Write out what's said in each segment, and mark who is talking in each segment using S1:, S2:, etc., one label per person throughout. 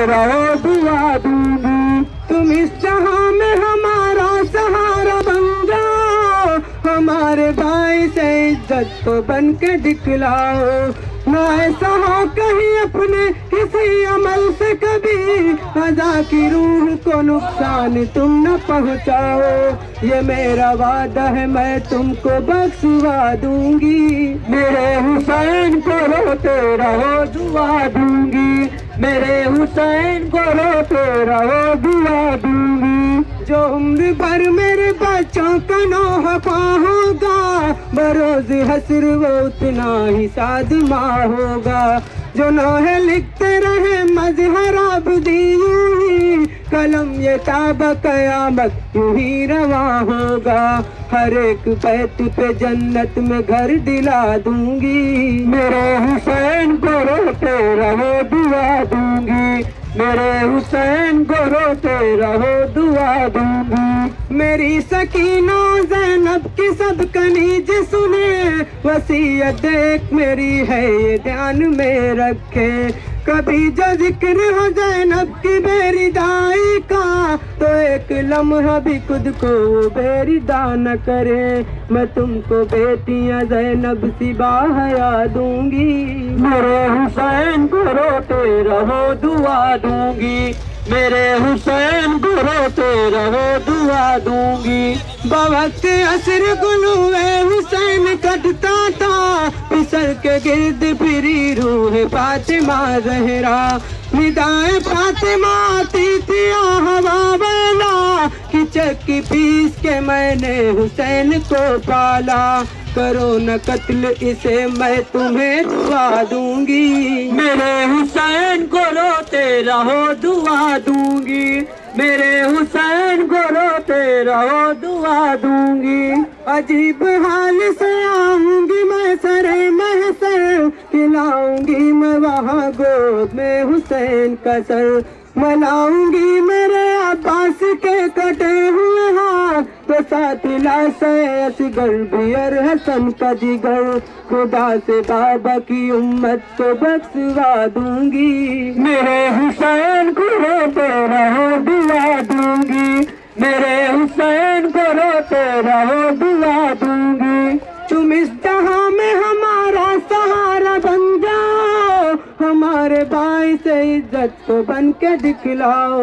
S1: رہو دعا دوں گی، تم اس جہاں میں ہمارا سہارا بن جاؤ، ہمارے بھائی سے عزت کو بن کے دکھلاؤ، نہ ایسا ہو کہیں اپنے کسی عمل سے کبھی خدا کی روح کو نقصان تم نہ پہنچاؤ، یہ میرا وعدہ ہے میں تم کو بخشوا دوں گی، میرے حسین کو روتے رہو دعا دوں گی، میرے حسین کو روتے رہو دعا دوں گی، جو عمر بھر میرے بچوں کا نوحہ ہوگا بروز حسر وہ اتنا ہی شادماں ہوگا، جو نوحے لکھتے رہے مظہر عبدی یوں ہی قلم یہ تاب قیامت یوں ہی رواں ہوگا، ہر ایک بیت پہ جنت میں گھر دلا دوں گی، میرے حسین کو روتے رہو دعا دوں گی، میرے حسین کو روتے رہو دعا دوں گی، میری سکینہ زینب کی سب کنیز سنے، وصیت ایک میری ہے یہ دھیان میں رکھے، کبھی جو ذکر ہو زینب کی میری دائی کا تو ایک لمحہ بھی خود کو بیردا نہ کرے، میں تم کو بیٹیاں زینب سی باحیا دوں گی، میرے حسین کو روتے رہو دعا دوں گی، میرے حسین کو روتے رہو دعا دوں گی، بوقت عصر گلوے حسین کٹتا تھا پسر کے گرد پھری روح فاطمہ زہرا، ندائے فاطمہ آتی تھی ہوا بیلا کہ چکی پیس کے میں نے حسین کو پالا، کرو نہ قتل اسے میں تمہیں دعا دوں گی، میرے حسین کو روتے رہو دعا دوں گی، میرے حسین کو روتے رہو دعا دوں گی، عجیب حال سے آؤں گی میں سرے محشر، کھلاؤں گی میں وہاں گود میں حسین کا سر، ملاؤں گی میرے عباس کے کٹے ہوئے ہاتھ تو ساتھ لاشے اصغر بھی اور حسن کا جگر، خدا سے بابا کی امت کو بخشوا دوں گی، میرے حسین کو روتے رہو دعا دوں گی، میرے حسین کو روتے رہو دعا دوں گی، تم اس جہاں میں ہمارا سہارا بن جاؤ، ہمارے بھائی سے عزت کو بن کے دکھلاؤ،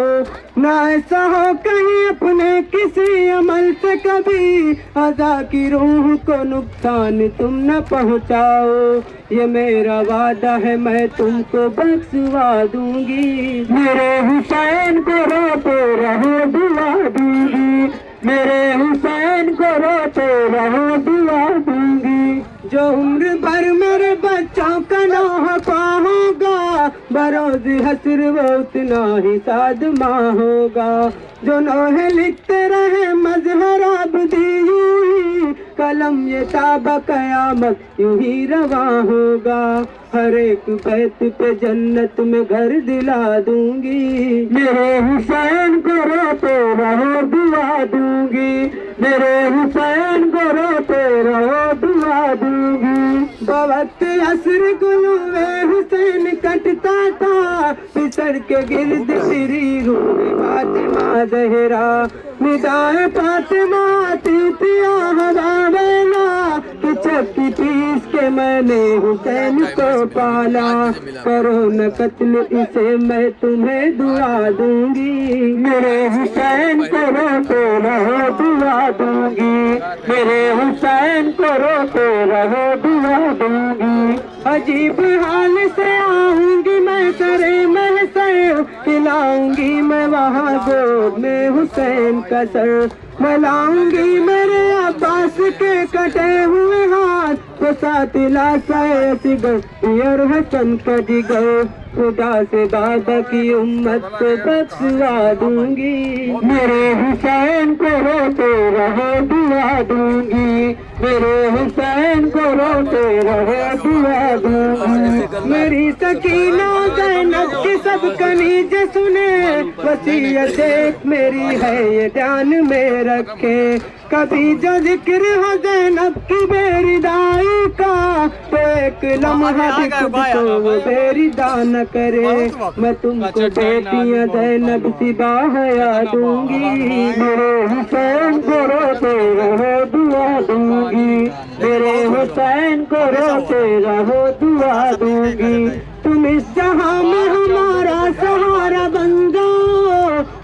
S1: نہ ایسا ہو کہیں اپنے کسی عمل سے کبھی خدا کی روح کو نقصان تم نہ پہنچاؤ، یہ میرا وعدہ ہے میں تم کو بخشوا دوں گی، میرے حسین کو روتے رہو دعا دوں گی، میرے حسین کو روتے رہو دعا دوں گی، جو عمر بھر میرے بچوں کا نوحہ ہوگا بروز حسر وہ اتنا ہی شادماں ہوگا، جو نوحے لکھتے رہے مظہر عبدی یوں ہی قلم یہ تاب قیامت یوں ہی رواں ہوگا، ہر ایک بیت پہ جنت میں گھر دلا دوں گی، میرے حسین کو روتے رہو دعا دوں گی، میرے حسین کو روتے رہو دعا دوں گی، بوقت عصر گلوے حسین کٹتا تھا پسر کے گرد پھری روح فاطمہ زہرا، ندائے فاطمہ آتی تھی ہوا بیلا کہ چکی پیس کے میں نے حسین کو پالا، کرو نہ قتل اسے میں تمہیں دعا دوں گی، میرے حسین کو روتے رہو دعا دوں گی، میرے حسین کو روتے رہو دعا دوں گی، عجیب حال سے آؤں گی میں سرے محشر، کھلاؤں گی میں وہاں گود میں حسین کا سر، ملاؤں گی میرے عباس کے کٹے ہوئے ہاتھ تو ساتھ لاشے اصغر اور حسن کا جگر، خدا سے بابا کی امت کو بخشوا دوں گی، میرے حسین کو روتے رہو دعا دوں گی، میرے حسین کو روتے رہو دعا دوں گی، میری سکینہ زینب کی سب کنیز سنے، وصیت ایک میری ہے یہ دھیان میں رکھے، کبھی جو ذکر ہو زینب کی بیری دائی کا تو ایک لمحہ بھی خود کو بیردا نہ کرے میں تم کو بیٹیاں زینب سی باحیا دوں گی میرے حسین کو روتے رہو دعا دوں گی میرے حسین کو روتے رہو دعا دوں گی تم اس جہاں میں ہمارا سہارا بن جاؤ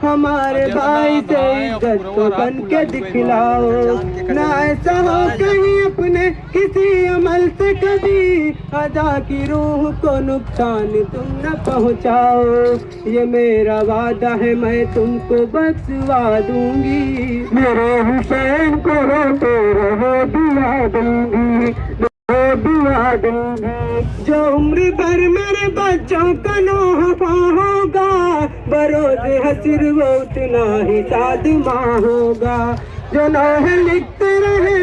S1: ہمارے بھائی سے عزت کو بن کے دکھلاؤ نہ ایسا ہو کہیں اپنے کسی عمل سے کبھی ادا کی روح کو نقصان تم نہ پہنچاؤ یہ میرا وعدہ ہے میں تم کو بخشوا دوں گی میرے حسین کو روتے رہو دعا دوں گی دعا دوں گی جو عمر بھر میرے بچوں کا نوحہ ہوگا بروز حشر وہ اتنا ہی شادماں ہوگا جو لوح لکھتے رہے